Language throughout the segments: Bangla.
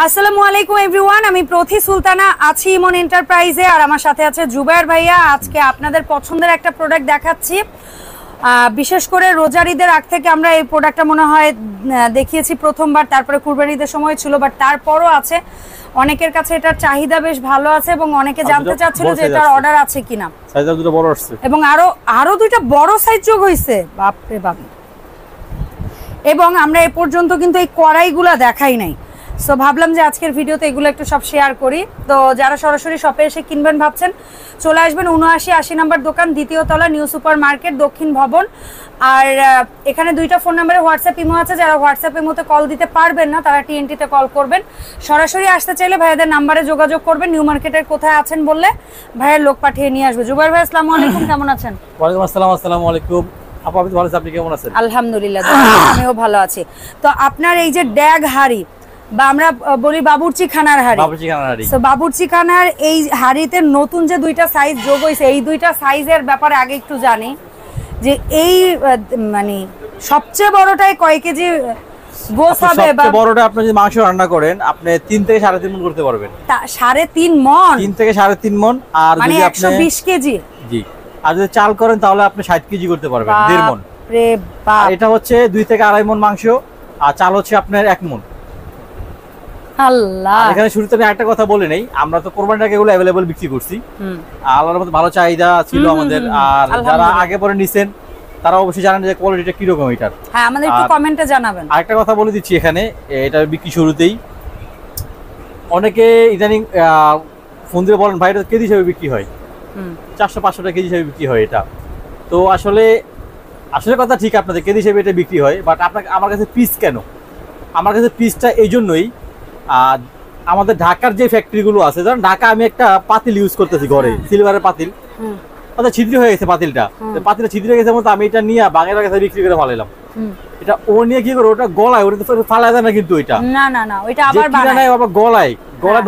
আসসালামু আলাইকুম এভরিওয়ান, আমি প্রথি সুলতানা আছি ইমন এন্টারপ্রাইজে, আর আমার সাথে আছে জুবায়ের ভাইয়া। আজকে আপনাদের পছন্দের একটা প্রোডাক্ট দেখাচ্ছি। বিশেষ করে রোজার ঈদের আগ থেকে আমরা এই প্রোডাক্টটা মনে হয় দেখিয়েছি প্রথমবার, তারপরে কুরবানি ঈদের সময় ছিল, বাট তারপরও আছে অনেকের কাছে এটার চাহিদা বেশ ভালো আছে এবং অনেকে জানতে চাচ্ছিল যে এটার অর্ডার আছে কিনা। সাইজটা দুটো বড় আসছে এবং আরো দুইটা বড় সাইজ যোগ হয়েছে, বাপরে বাপ। এবং আমরা এ পর্যন্ত কিন্তু এই কড়াইগুলা দেখাই নাই, সো ভাবলাম যে আজকের ভিডিওতে এগুলো একটু সব শেয়ার করি। তো যারা সরাসরি শপে এসে কিনবেন ভাবছেন, চলে আসবেন ৭৯-৮০ নম্বর দোকান, দ্বিতীয় তলা, নিউ সুপার মার্কেট, দক্ষিণ ভবন। আর এখানে দুইটা ফোন নাম্বারে হোয়াটসঅ্যাপ ইমো আছে। যারা হোয়াটসঅ্যাপের মতো কল দিতে পারবেন না তারা টিএনটিতে কল করবেন। সরাসরি আসতে চাইলে ভাইয়াদের নাম্বারে যোগাযোগ করবেন। নিউ মার্কেটের কোথায় আছেন বললে ভাইয়ের লোক পাঠিয়ে নিয়ে আসবে। জুবায়ের ভাই আসসালামু আলাইকুম, কেমন আছেন? ওয়ালাইকুম আসসালাম। আসসালামু আলাইকুম আপু, আপনি ভালো আছেন? আপনি কেমন আছেন? আলহামদুলিল্লাহ, আমিও ভালো আছি। তো আপনার এই যে ড্যাগ হাড়ি বা আমরা বলি বাবুর্চি খানার হাড়ি, তো বাবুর্চি খানার এই হাড়িতে নতুন যে দুইটা সাইজ যোগ হয়েছে, এই দুইটা সাইজের ব্যাপারে আগে একটু জানি যে এই মানে সবচেয়ে বড়টাই কয় কেজি গোস হবে? সবচেয়ে বড়টা আপনি যদি মাংস রান্না করেন আপনি 3 থেকে 3.5 মণ করতে পারবেন। 3.5 মণ? 3 থেকে 3.5 মণ। আর মানে যদি আপনি 120 কেজি, জি, আর যদি চাল করেন তাহলে আপনি 60 কেজি করতে পারবেন, 1.5 মণ। রে বাপ, এটা হচ্ছে 2 থেকে 2.5 মণ মাংস, আর চাল হচ্ছে আপনার 1 মণ। আল্লাহ, এখানে শুরুতে আমি একটা কথা বলে নেই, আমরা তো কোরবানির আগে এগুলো अवेलेबल বিক্রি করছি। আল্লাহর মধ্যে ভালো চাহিদা ছিল আমাদের। আর যারা আগে পরে নিছেন তারা অবশ্যই জানেন যে কোয়ালিটিটা কি রকম এটার। হ্যাঁ, আমাদের একটু কমেন্টে জানাবেন। আরেকটা কথা বলে দিচ্ছি, এখানে এটা বিক্রি শুরুতেই অনেকে ইদানিং ফোন দিয়ে বলেন ভাই এটা কেজি হিসেবে বিক্রি হয়, 400-500 টাকা কেজি হিসেবে বিক্রি হয়। এটা তো আসলে কথা ঠিক, আপনাদের কেজি হিসেবে এটা বিক্রি হয়, বাট আপনাকে আমার কাছে পিস কেন? আমার কাছে পিসটা এই জন্যই, আমাদের ঢাকার যে ফ্যাক্টরিগুলো আছে, ধরেন ঢাকা আমি একটা পাতিল ইউজ করতেছি ঘরে, সিলভারের পাতিল, ওটা ছিদ্র হয়ে গেছে পাতিলটা, পাতিলটা ছিদ্র হয়ে গেছে মতো আমি এটা নিয়ে বাঙালির কাছে বিক্রি করে ফালাইলাম। এটা ও নিয়ে কি করে, ওটা গলায়, ওটা তো ফালাই দেয় না কিন্তু, ওইটা না না না, ওইটা আবার বানায়, আবার গলায়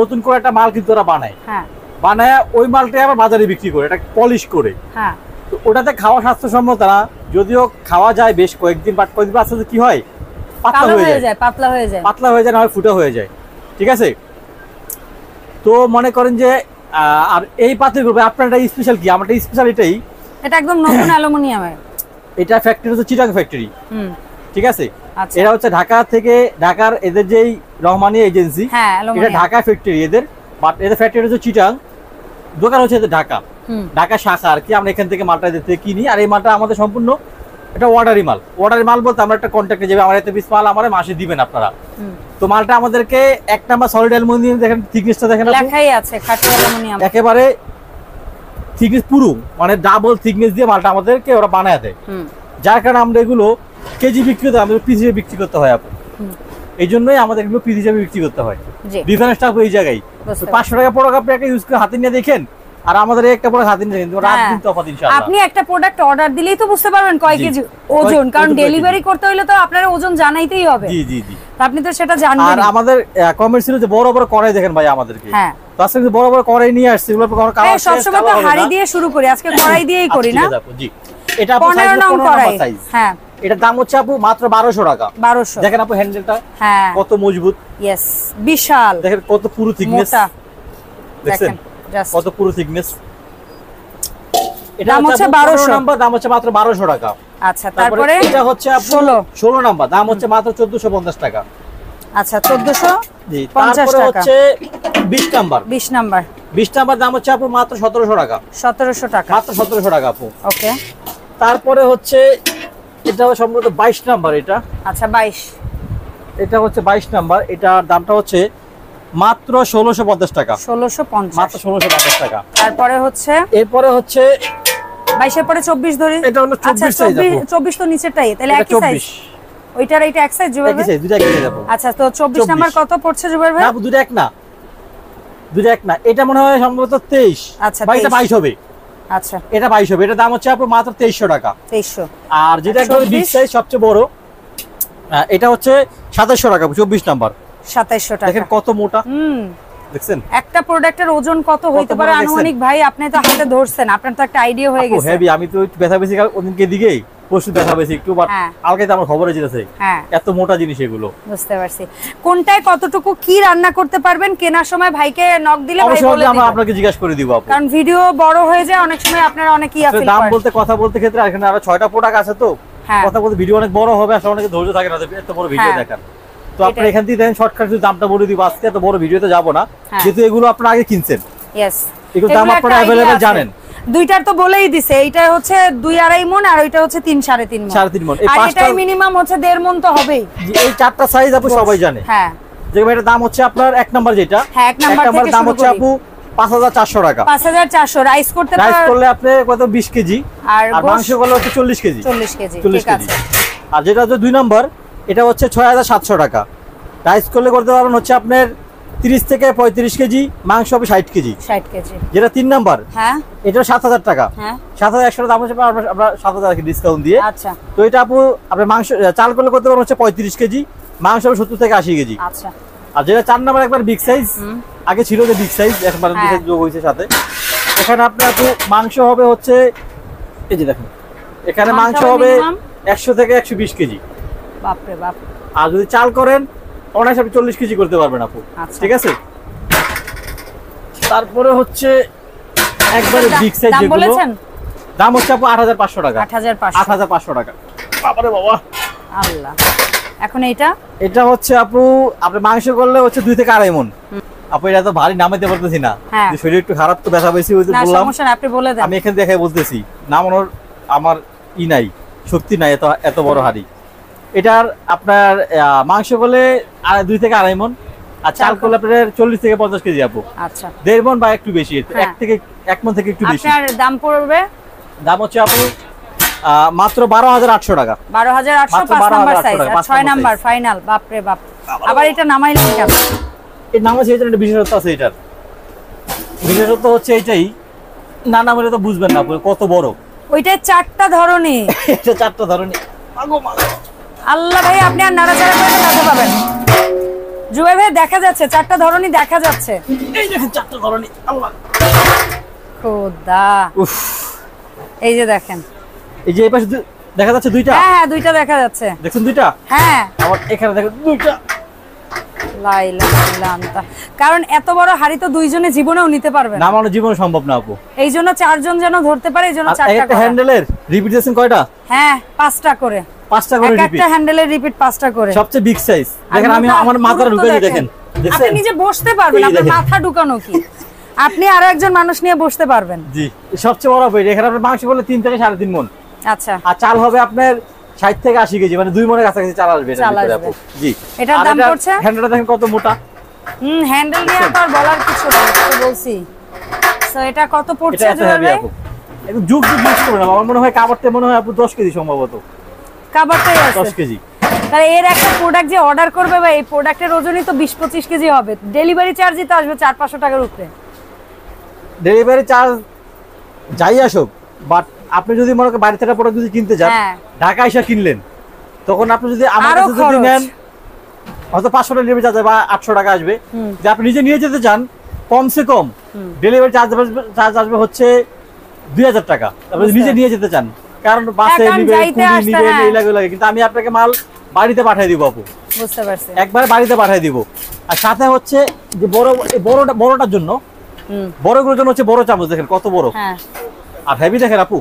নতুন করে একটা মাল কিন্তু ওরা বানায়। হ্যাঁ, বানায় ওই মালটাই আবার বাজারে বিক্রি করে, এটা পলিশ করে। হ্যাঁ, তো ওটাতে খাওয়া স্বাস্থ্যসম্মত না, যদিও খাওয়া যায় বেশ কয়েকদিন, বাট কয়েকদিন আসলে কি হয়, পাতলা হয়ে যায়, পাতলা হয়ে যায়, না হয় ফুটা হয়ে যায়। ঠিক আছে, তো মনে করেন যে আর এই পাতিল গ্রুপে আপনার এটা স্পেশাল কি? আমারটা স্পেশাল এটাই, এটা একদম নতুন অ্যালুমিনিয়ামের। এটা ফ্যাক্টরি হচ্ছে চিটাং ফ্যাক্টরি। ঠিক আছে, এটা হচ্ছে ঢাকা থেকে, ঢাকার এদের যেই রহমানি এজেন্সি, এটা ঢাকা ফ্যাক্টরি এদের, বাট এদের ফ্যাক্টরি হচ্ছে চিটাং, দোকান হচ্ছে এদের ঢাকা, ঢাকা শাখা আর কি। আমরা এখান থেকে মালটা এদের থেকে কিনি, আর এই মালটা আমাদের সম্পূর্ণ এটা অর্ডারি মাল বলতে আমরা একটা কন্ট্রাক্টে যাবে, আমার এত পিস মাল আমার মাসে দিবেন আপনারা। তো মালটা আমাদেরকে 1 নাম্বার সলিড অ্যালুমিনিয়াম, দেখেন থিকনেসটা দেখেন, লেখাই আছে খাঁটি অ্যালুমিনিয়াম, একেবারে থিকনেস পুরো, মানে ডাবল থিকনেস দিয়ে মালটা আমাদেরকে ওরা বানায় দেয়। যার কারণে আমরা এগুলো কেজি বিক্রি করতে, আমাদের পিস হিসেবে বিক্রি করতে হয় আপু। এই জন্যই আমাদের এগুলো পিস হিসেবে বিক্রি করতে হয়। ডিফারেন্সটা এই জায়গায় 500 টাকা প্রোডাক্ট আপনি একটা ইউজ করে হাতে নিয়ে দেখেন, আর আমাদের একটা প্রোডাক্ট হাতে নিয়ে দেখেন, রাত দিন তফাৎ ইনশাআল্লাহ। আপনি একটা প্রোডাক্ট অর্ডার দিলেই তো বুঝতে পারবেন কয় কেজি ওজন, কারণ ডেলিভারি করতে হলে তো আপনার ওজন জানাইতেই হবে। জি জি জি, আপনি তো সেটা জানেন। আর আমাদের কমেন্ট ছিল যে বড় বড় কড়াই দেখেন ভাই আমাদেরকে। হ্যাঁ, তো আজকে বড় বড় কড়াই নিয়ে আসছে, এগুলো কালার শেষ, সবসময় তো হাড়ি দিয়ে শুরু করি, আজকে কড়াই দিয়েই করি না। জি, এটা আপু 15 নং কড়াই। হ্যাঁ, এটার দাম হচ্ছে আপু মাত্র 1200 টাকা। 1200। দেখেন আপু হ্যান্ডেলটা কত মজবুত, ইয়েস, বিশাল, দেখেন কত পুরো থিকনেস, দেখেন কত পুরো থিকনেস। এটা হচ্ছে 1200 নাম্বার, দাম হচ্ছে মাত্র 1200 টাকা। আচ্ছা, তারপরে এটা হচ্ছে আপু 16 নাম্বার, দাম হচ্ছে মাত্র 1450 টাকা। আচ্ছা, 1450 টাকা। হচ্ছে 20 নাম্বার দাম হচ্ছে আপু মাত্র 1700 টাকা। 1700 টাকা, মাত্র 1700 টাকা আপু। ওকে, তারপরে হচ্ছে এটা সম্ভবত 22 নাম্বার এটা। আচ্ছা, 22, এটা হচ্ছে 22 নাম্বার, এটার দামটা হচ্ছে মাত্র 1650 টাকা। 1650, মাত্র 1650 টাকা। তারপরে হচ্ছে, এরপরে হচ্ছে 22 এর পরে 24 ধরি, এটা হলো 24 সাইজ আপু। 24 তো নিচেরটাই, তাহলে একই সাইজ, ওইটার এইটা এক সাইজ জুবাইর ভাই, একই সাইজ, দুটো একই সাইজ আপু। আচ্ছা, তো 24 নাম্বার কত পড়ছে জুবাইর ভাই? না, দুটো এক না, এটা মনে হয় সম্ভবত 23। আচ্ছা, এটা 22 হবে। আচ্ছা, এটা 22 হবে, এটা দাম হচ্ছে আপু মাত্র 2300 টাকা। 2300। আর যেটা একদম বিগ সাইজ সবচেয়ে বড়, এটা হচ্ছে 2700 টাকা, 24 নাম্বার, 2700 টাকা। দেখেন কত মোটা, দেখছেন একটা প্রোডাক্টের ওজন কত হইতে পারে আনুমানিক? ভাই আপনি তো হাতে ধরছেন, আপনার তো একটা আইডিয়া হয়ে গেছে। হেভি, আমি তো ব্যথা বেশি ওদিনকে দিকেই পরশু দেখা পেয়েছি একটু, বাট কালকে তো আমার খবরে যেতেছে এত মোটা জিনিস এগুলো। বুঝতে পারছি কোনটায় কতটুকু কি রান্না করতে পারবেন, কেনার সময় ভাইকে নক দিলে ভাই বলে দিবেন। আমরা আপনাকে জিজ্ঞাসা করে দিব আপু, কারণ ভিডিও বড় হয়ে যায় অনেক সময়, আপনারা অনেক ইয়া ফিল করেন। দাম বলতে কথা বলতে ক্ষেত্রে এখানে আরো 6টা প্রোডাক্ট আছে, তো কথা বলতে ভিডিও অনেক বড় হবে, আসলে অনেকে ধৈর্য থাকে না এত বড় ভিডিও দেখার। তো আপনারা এখান থেকে দেখেন শর্টকাট যদি দামটা বলে দিব, আজকে এত বড় ভিডিওতে যাব না, যেহেতু এগুলো আপনারা আগে কিনছেন। यस এগুলো দাম আপনারা अवेलेबल জানেন। দুইটার তো বলেই দিছে, এইটা হচ্ছে 2-2.5 মণ আর ওইটা হচ্ছে 3-3.5 মণ। 3.5 মণ। এই পাঁচটা মিনিমাম হচ্ছে 1.5 মণ তো হবেই। এই চারটা সাইজ আপু সবাই জানে। হ্যাঁ, যে এটার দাম হচ্ছে আপনার 1 নাম্বার যেটা, হ্যাঁ 1 নাম্বার থেকে দাম হচ্ছে আপু 5400 টাকা। 5400 রাইস করতে পারবেন, রাইস করলে আপনি কত 20 কেজি, আর মাংস করলে হচ্ছে 40 কেজি। 40 কেজি, ঠিক আছে। আর যেটা হচ্ছে 2 নাম্বার, এটা হচ্ছে 6700 টাকা। রাইস করলে করতে পারবেন হচ্ছে আপনার 30 থেকে 35 কেজি, মাংস হবে 60 কেজি। 60 কেজি। যেটা 3 নাম্বার, হ্যাঁ এটা 7000 টাকা। হ্যাঁ 7100 দাম হচ্ছে আমরা 7000 কি ডিসকাউন্ট দিয়ে। আচ্ছা, তো এটা আপু আপনি মাংস চাল করলে করতে পারবেন হচ্ছে 35 কেজি, মাংস হবে 70 থেকে 80 কেজি। আচ্ছা। আর যেটা 4 নাম্বার একবার বিগ সাইজ, আগে ছিল যে বিগ সাইজ, একবার বিগ সাইজ যোগ হয়েছে সাথে। এখানে আপনার আপু মাংস হবে হচ্ছে, এই যে দেখেন এখানে মাংস হবে 100 থেকে 120 কেজি। বাপ রে বাপ। আর যদি চাল করেন অনায়াসে আপনি 40 কেজি করতে পারবেন আপু। ঠিক আছে। তারপরে হচ্ছে একবারে বিগ সাইজ যেগুলো, বলেছেন দাম হচ্ছে আপু 8500 টাকা। 8500 টাকা। বাবারে বাবা, আল্লাহ। এখন এটা হচ্ছে আপু আপনি মাংস করলে হচ্ছে 2 থেকে 2.5 মণ। আপু এটা তো ভারী নামাইতে পারতেছি না, শরীর একটু খারাপ, তো ব্যথা বেশি হইছে বললাম। না সমস্যা না, আপনি বলে দেন। আমি এখানে দেখাই বলতেছি, নামানোর আমার নাই, শক্তি নাই এত বড় হাড়ি। এটার আপনার মাংস করলে 2 থেকে 2.5 মণ, আর চাল করলে আপনার 40 থেকে 50 কেজি আপু। আচ্ছা, 1.5 মণ বা একটু বেশি, 1 মণ থেকে একটু বেশি। আপনার দাম পড়বে, দাম হচ্ছে আপু মাত্র 12800 টাকা। 12800 5 নাম্বার সাইজ, আর 6 নাম্বার ফাইনাল। বাপ রে বাপ, আবার এটা নামাইলেন কেন? এই নামাইছে এটার একটা বিশেষত্ব আছে। এটার বিশেষত্ব হচ্ছে এইটাই, না নামাইলে তো বুঝবেন না কত বড়। ওইটা 4টা ধরনী, এটা 4টা ধরনী। আল্লাহ ভাই, আপনি আর নাড়াচাড়া করে লাগাতে পাবেন। জুবাই ভাই দেখা যাচ্ছে 4টা ধরনী দেখা যাচ্ছে, এই দেখেন 4টা ধরনী। আল্লাহ খোদা, উফ। এই যে দেখেন, এই যে এই পাশে দেখা যাচ্ছে 2টা। হ্যাঁ 2টা দেখা যাচ্ছে, দেখুন 2টা। হ্যাঁ আবার এখানে দেখুন 2টা। লা ইলাহা ইল্লা আনতা। কারণ এত বড় হাড়ি তো দুইজনে জীবনেও নিতে পারবে না, নামানো জীবনে সম্ভব না আপু। এইজন্য 4 জন যেন ধরতে পারে, এইজন্য 4টা একটা হ্যান্ডেলের রিপিট দিয়েছেন কয়টা? হ্যাঁ 5টা করে। 5টা করে রিপিট, একটা হ্যান্ডেলের রিপিট 5টা করে। সবচেয়ে বিগ সাইজ। দেখেন আমি আমার মাথাটা ঢুকাই দেখেন, আপনি নিজে বসতে পারবেন, আপনার মাথা ঢুকানো কি, আপনি আরো একজন মানুষ নিয়ে বসতে পারবেন। জি, সবচেয়ে বড় বই। এখানে আপনার মাংস বলে 3 থেকে 3.5 মণ। আচ্ছা। আর চাল হবে আপনার 60 থেকে 80 কেজি, মানে 2 মণের কাছাকাছি চাল আসবে এটার ভিতরে আপু। জি, এটার দাম পড়ছে, হ্যান্ডেলটা দেখেন কত মোটা। হ্যান্ডেল নিয়ে তো আর বলার কিছু না, তো বলছি। সো এটা কত পড়ছে জুয়েল ভাই? একটু যুগ ইউজ করবেন, আমার মনে হয় কাবারতে মনে হয় আপু 10 কেজি সম্ভবত। কাবারটাই আছে 10 কেজি। তাহলে এর একটা প্রোডাক্ট যে অর্ডার করবে ভাই, এই প্রোডাক্টের ওজনই তো 20-25 কেজি হবে। ডেলিভারি চার্জই তো আসবে 400-500 টাকার উপরে। ডেলিভারি চার্জ যাই আসুক, বাট আপনি যদি মনে করেন বাড়ি থেকে প্রোডাক্ট যদি কিনতে যান, ঢাকা এসে কিনলেন, তখন আপনি যদি আমার কাছে যদি নেন হয়তো 500 টাকা ডেলিভারি চার্জ বা 800 টাকা আসবে। যে আপনি নিজে নিয়ে যেতে চান, কমসে কম ডেলিভারি চার্জ আসবে হচ্ছে 2000 টাকা। আপনি নিজে নিয়ে যেতে চান, কারণ বাসে নিবে, কুলি নিবে, এই লাগে। কিন্তু আমি আপনাকে মাল বাড়িতে পাঠিয়ে দিব আপু। বুঝতে পারছি, একবার বাড়িতে পাঠিয়ে দিব। আর সাথে হচ্ছে যে বড়টার জন্য, বড়গুলোর জন্য হচ্ছে বড় চামচ, দেখেন কত বড়। আর হেভি দেখেন আপু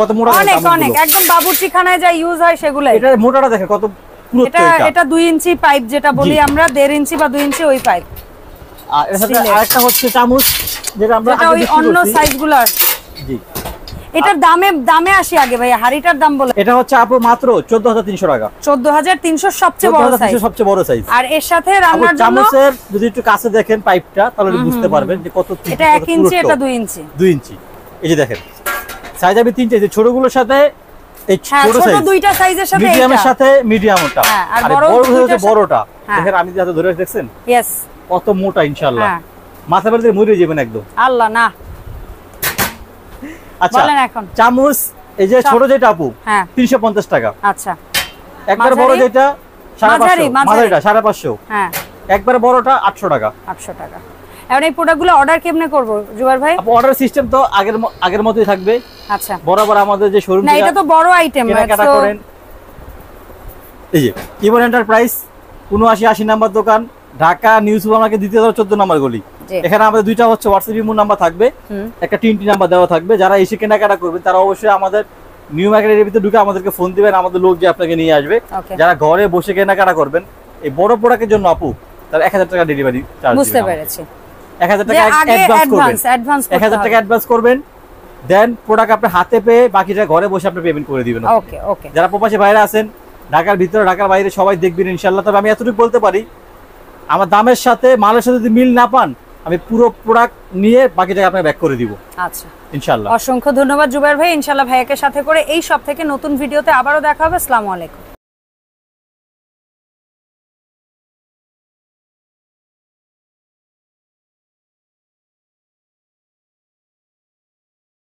কত মোটা, অনেক অনেক, একদম বাবুর্চিখানায় যা ইউজ হয় সেগুলো। এটা মোটাটা দেখেন কত পুরো। এটা 2 ইঞ্চি পাইপ যেটা বলি আমরা, 1.5 ইঞ্চি বা 2 ইঞ্চি ওই পাইপ। আর এর সাথে আরেকটা হচ্ছে চামচ, যেটা আমরা আগে ওই অন্য সাইজগুলোর। জি, এটার দামে আসি আগে ভাই, হাড়িটার দাম বলে। এটা হচ্ছে আপু মাত্র 14300 টাকা। 14300 সবচেয়ে বড় সাইজ, সবচেয়ে বড় সাইজ। আর এর সাথে রান্নার জন্য চামচের যদি একটু কাছে দেখেন পাইপটা, তাহলে বুঝতে পারবেন যে কত। এটা 1 ইঞ্চি, এটা 2 ইঞ্চি। 2 ইঞ্চি। এই যে দেখেন সাইজ হবে 3টা, এই ছোটগুলোর সাথে এই ছোট সাইজ, ছোট দুইটা সাইজের সাথে মিডিয়ামের সাথে মিডিয়ামটা, আর বড় হচ্ছে বড়টা। দেখেন আমি যা ধরে দেখছেন, यस কত মোটা ইনশাআল্লাহ। মাথা বেলতে মরে যাবেন একদম। আল্লাহ না। আচ্ছা বলেন এখন চামচ এই যে ছোট যেটা আপু 350 টাকা। আচ্ছা, একবার বড় যেটা 550, মাঝারিটা 550। হ্যাঁ, একবার বড়টা 800 টাকা। 800 টাকা। এখন এই প্রোডাক্টগুলো অর্ডার কেমনে করব জুবাইর ভাই? অর্ডার সিস্টেম তো আগের মতোই থাকবে। আচ্ছা, বরাবর আমাদের যে শোরুম না এটা তো বড় আইটেম, কেনাকাটা করেন, এই যে ইমন এন্টারপ্রাইজ 7980 নাম্বার দোকান, ঢাকা নিউ সুপার মার্কেট 14 নম্বর গলি। এখানে আমাদের দুইটা হচ্ছে হোয়াটসঅ্যাপ ইমো নাম্বার থাকবে, একটা টিনটি নাম্বার দেওয়া থাকবে। যারা এসে কেনাকাটা করবেন তারা অবশ্যই আমাদের নিউ মার্কেটের ভিতরে ঢুকে আমাদেরকে ফোন দিবেন, আমাদের লোক যে আপনাকে নিয়ে আসবে। যারা ঘরে বসে কেনাকাটা করবেন এই বড় প্রোডাক্টের জন্য আপু তার 1000 টাকা ডেলিভারি চার্জ দিবেন। বুঝতে পেরেছি, 1000 টাকা অ্যাডভান্স অ্যাডভান্স করবেন, দেন প্রোডাক্ট আপনি হাতে পেয়ে বাকিটা ঘরে বসে আপনি পেমেন্ট করে দিবেন। ওকে ওকে। যারা প্রবাসী বাইরে আছেন, ঢাকার ভিতরে ঢাকার বাইরে সবাই দেখবেন ইনশাআল্লাহ। তবে আমি এতটুকু বলতে পারি, আমার দামের সাথে মালের সাথে যদি মিল না পান আমি পুরো প্রোডাক্ট নিয়ে বাকি টাকা আপনাকে ব্যাক করে দিব। আচ্ছা ইনশাআল্লাহ। অসংখ্য ধন্যবাদ জুবাইর ভাই। ইনশাআল্লাহ ভাইয়াকে সাথে করে এই সব থেকে নতুন ভিডিওতে আবারও দেখা হবে। আসসালামু আলাইকুম।